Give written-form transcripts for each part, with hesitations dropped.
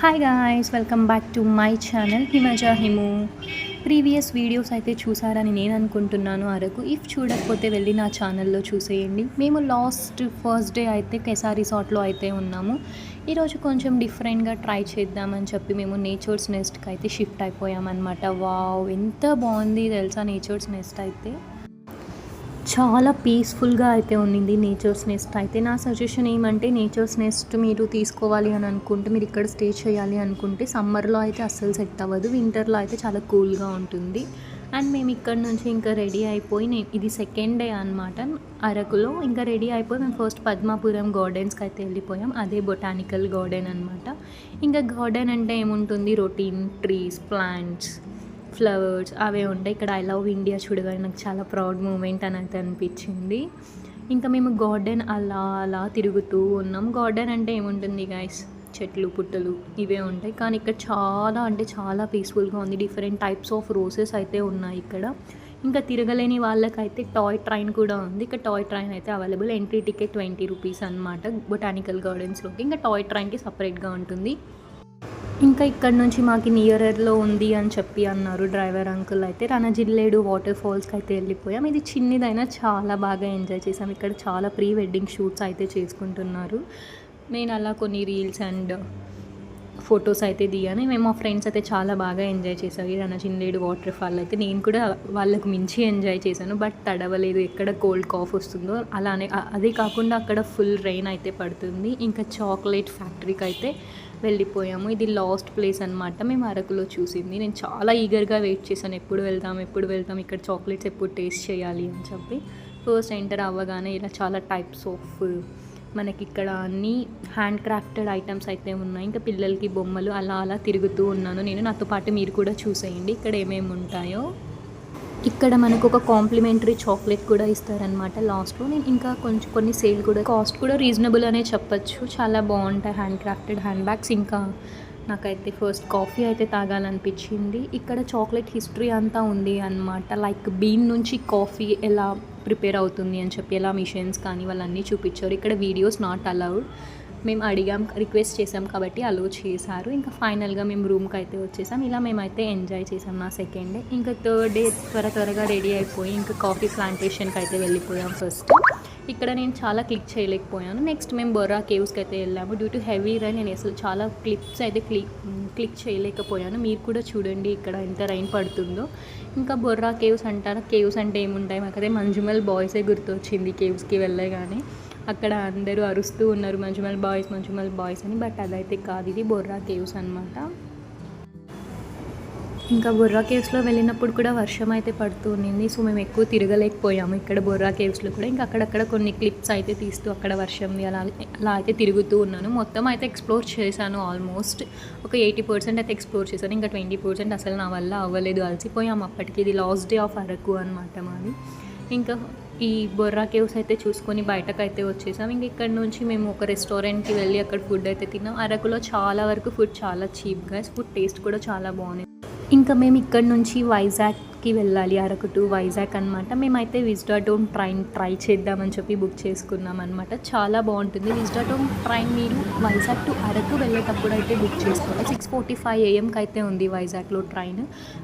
Hi guys, welcome back to my channel Himaja Himu. Previous videos అయితే చూసారని నేను అనుకుంటున్నాను అరకు. ఇఫ్ చూడకపోతే వెళ్ళి నా ఛానల్లో చూసేయండి. మేము ఫస్ట్ డే అయితే కెసా రిసార్ట్లో అయితే ఉన్నాము. ఈరోజు కొంచెం డిఫరెంట్గా ట్రై చేద్దామని చెప్పి మేము నేచర్స్ నెస్ట్కి అయితే షిఫ్ట్ అయిపోయామన్నమాట. వావ్, ఎంత బాగుంది తెలుసా నేచర్స్ నెస్ట్ అయితే. చాలా పీస్ఫుల్గా అయితే ఉండింది నేచర్స్ నెస్ట్ అయితే. నా సజెషన్ ఏమంటే నేచర్స్ నెస్ట్ మీరు తీసుకోవాలి అని అనుకుంటే, మీరు ఇక్కడ స్టే చేయాలి అనుకుంటే సమ్మర్లో అయితే అస్సలు సెట్ అవ్వదు, వింటర్లో అయితే చాలా కూల్గా ఉంటుంది. అండ్ మేము ఇక్కడ నుంచి ఇంకా రెడీ అయిపోయి, ఇది సెకండ్ డే అనమాట అరకులో. ఇంకా రెడీ అయిపోయి మేము ఫస్ట్ పద్మాపురం గార్డెన్స్కి అయితే వెళ్ళిపోయాం. అదే బొటానికల్ గార్డెన్ అనమాట. ఇంకా గార్డెన్ అంటే ఏముంటుంది, రొటీన్ ట్రీస్, ప్లాంట్స్, ఫ్లవర్స్ అవే ఉంటాయి. ఇక్కడ ఐ లవ్ ఇండియా చూడగానే నాకు చాలా ప్రౌడ్ మూమెంట్ అని అయితే అనిపించింది. ఇంకా మేము గార్డెన్ అలా అలా తిరుగుతూ ఉన్నాం. గార్డెన్ అంటే ఏముంటుంది గైస్, చెట్లు పుట్టలు ఇవే ఉంటాయి. కానీ ఇక్కడ చాలా అంటే చాలా పీస్ఫుల్గా ఉంది. డిఫరెంట్ టైప్స్ ఆఫ్ రోసెస్ అయితే ఉన్నాయి ఇక్కడ. ఇంకా తిరగలేని వాళ్ళకైతే టాయ్ ట్రైన్ కూడా ఉంది. ఇక్కడ టాయ్ ట్రైన్ అయితే అవైలబుల్. ఎంట్రీ టికెట్ 20 రూపీస్ అనమాట బొటానికల్ గార్డెన్స్లోకి. ఇంకా టాయ్ ట్రైన్కి సపరేట్గా ఉంటుంది. ఇంకా ఇక్కడ నుంచి మాకు నియరర్లో ఉంది అని చెప్పి అన్నారు డ్రైవర్ అంకుల్ అయితే. రణజిల్లేడు వాటర్ ఫాల్స్కి అయితే వెళ్ళిపోయాం. ఇది చిన్నదైనా చాలా బాగా ఎంజాయ్ చేసాం. ఇక్కడ చాలా ప్రీ వెడ్డింగ్ షూట్స్ అయితే చేసుకుంటున్నారు. నేను అలా కొన్ని రీల్స్ అండ్ ఫొటోస్ అయితే దిగాను. మేము మా ఫ్రెండ్స్ అయితే చాలా బాగా ఎంజాయ్ చేసాం ఈ రణజిల్లేడు వాటర్ ఫాల్ అయితే. నేను కూడా వాళ్ళకు మించి ఎంజాయ్ చేశాను, బట్ తడవలేదు. ఎక్కడ కోల్డ్ కాఫ్ వస్తుందో అలానే. అదే కాకుండా అక్కడ ఫుల్ రెయిన్ అయితే పడుతుంది. ఇంకా చాక్లెట్ ఫ్యాక్టరీకి అయితే వెళ్ళిపోయాము. ఇది లాస్ట్ ప్లేస్ అనమాట మేము అరకులో చూసింది. నేను చాలా ఈగర్గా వెయిట్ చేశాను, ఎప్పుడు వెళ్తాం ఇక్కడ చాక్లెట్స్ ఎప్పుడు టేస్ట్ చేయాలి అని చెప్పి. ఫస్ట్ ఎంటర్ అవ్వగానే ఇలా చాలా టైప్స్ ఆఫ్ మనకి ఇక్కడ అన్ని హ్యాండ్ క్రాఫ్టెడ్ ఐటమ్స్ అయితే ఉన్నాయి. ఇంకా పిల్లలకి బొమ్మలు అలా అలా తిరుగుతూ ఉన్నాను నేను. నాతో పాటు మీరు కూడా చూసేయండి ఇక్కడ ఏమేమి ఉంటాయో. ఇక్కడ మనకు ఒక కాంప్లిమెంటరీ చాక్లెట్ కూడా ఇస్తారనమాట లాస్ట్లో. నేను ఇంకా కొన్ని సేల్ కూడా, కాస్ట్ కూడా రీజనబుల్ అనే చెప్పచ్చు. చాలా బాగుంటాయి హ్యాండ్ క్రాఫ్టెడ్ హ్యాండ్ బ్యాగ్స్. ఇంకా నాకైతే ఫస్ట్ కాఫీ అయితే తాగాలనిపించింది. ఇక్కడ చాక్లెట్ హిస్టరీ అంతా ఉంది అనమాట. లైక్ బీన్ నుంచి కాఫీ ఎలా ప్రిపేర్ అవుతుంది అని చెప్పి, ఎలా మిషన్స్ కానీ వాళ్ళన్నీ చూపించారు. ఇక్కడ వీడియోస్ నాట్ అలౌడ్. మేము అడిగాం, రిక్వెస్ట్ చేసాం కాబట్టి అలో చేశారు. ఇంకా ఫైనల్గా మేము రూమ్కి అయితే వచ్చేసాం. ఇలా మేమైతే ఎంజాయ్ చేసాం నా సెకండ్ డే. ఇంకా థర్డ్ డే త్వరగా రెడీ అయిపోయి ఇంకా కాఫీ ప్లాంటేషన్కి అయితే వెళ్ళిపోయాం ఫస్ట్. ఇక్కడ నేను చాలా క్లిక్ చేయలేకపోయాను. నెక్స్ట్ మేము బొర్రా కేవ్స్కి అయితే వెళ్ళాము. డ్యూ టు హెవీ రైన్ నేను అసలు చాలా క్లిప్స్ అయితే క్లిక్ చేయలేకపోయాను. మీరు కూడా చూడండి ఇక్కడ ఎంత రైన్ పడుతుందో. ఇంకా బొర్రా కేవ్స్ అంటారా, కేవ్స్ అంటే ఏముంటాయి, మాకైతే మంజుమల్ బాయ్సే గుర్తొచ్చింది కేవ్స్కి వెళ్ళగానే. అక్కడ అందరూ అరుస్తూ ఉన్నారు మంజుమల్ బాయ్స్ అని, బట్ అదైతే కాదు, ఇది బొర్రా కేవ్స్ అనమాట. ఇంకా బొర్రా కేవ్స్లో వెళ్ళినప్పుడు కూడా వర్షం అయితే పడుతూ ఉండింది. సో మేము ఎక్కువ తిరగలేకపోయాము ఇక్కడ బొర్రా కేవ్స్లో కూడా. ఇంకా అక్కడక్కడ కొన్ని క్లిప్స్ అయితే తీస్తూ అక్కడ వర్షం అలా అయితే తిరుగుతూ ఉన్నాను. మొత్తం అయితే ఎక్స్ప్లోర్ చేశాను. ఆల్మోస్ట్ ఒక 80% అయితే ఎక్స్ప్లోర్ చేశాను. ఇంకా 20% అసలు నా వల్ల అవ్వలేదు, అలసిపోయాము అప్పటికి. ఇది లాస్ట్ డే ఆఫ్ అరకు అనమాట మాది. ఇంకా ఈ బొర్రా కేవ్స్ అయితే చూసుకొని బయటకైతే వచ్చేసాం. ఇంక ఇక్కడ నుంచి మేము ఒక రెస్టారెంట్కి వెళ్ళి అక్కడ ఫుడ్ అయితే తిన్నాం. అరకులో చాలా వరకు ఫుడ్ చాలా చీప్గా, ఫుడ్ టేస్ట్ కూడా చాలా బాగుంది. ఇంకా మేము ఇక్కడ నుంచి వైజాగ్కి వెళ్ళాలి, అరకు టు వైజాగ్ అనమాట. మేమైతే విజ్డాడోమ్ ట్రైన్ ట్రై చేద్దామని చెప్పి బుక్ చేసుకున్నాం అనమాట. చాలా బాగుంటుంది విజ్డాడోమ్ ట్రైన్. మీరు వైజాగ్ టు అరకు వెళ్ళేటప్పుడు అయితే బుక్ చేసుకోవాలి. 6:45 AM అయితే ఉంది వైజాగ్లో ట్రైన్.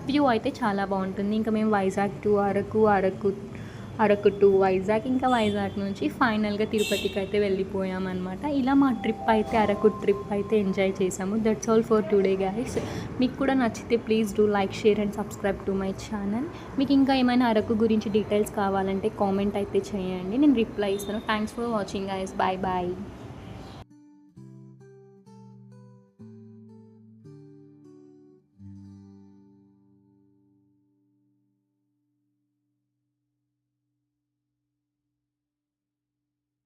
వ్యూ అయితే చాలా బాగుంటుంది. ఇంకా మేము వైజాగ్ టు అరకు టు వైజాగ్, ఇంకా వైజాగ్ నుంచి ఫైనల్గా తిరుపతికి అయితే వెళ్ళిపోయామన్నమాట. ఇలా మా ట్రిప్ అయితే అరకు ట్రిప్ అయితే ఎంజాయ్ చేసాము. That's all for today guys. మీకు కూడా నచ్చితే please do like, share and subscribe to my channel. మీకు ఇంకా ఏమైనా అరకు గురించి డీటెయిల్స్ కావాలంటే కామెంట్ అయితే చేయండి, నేను రిప్లై ఇస్తాను. Thanks for watching guys. Bye bye.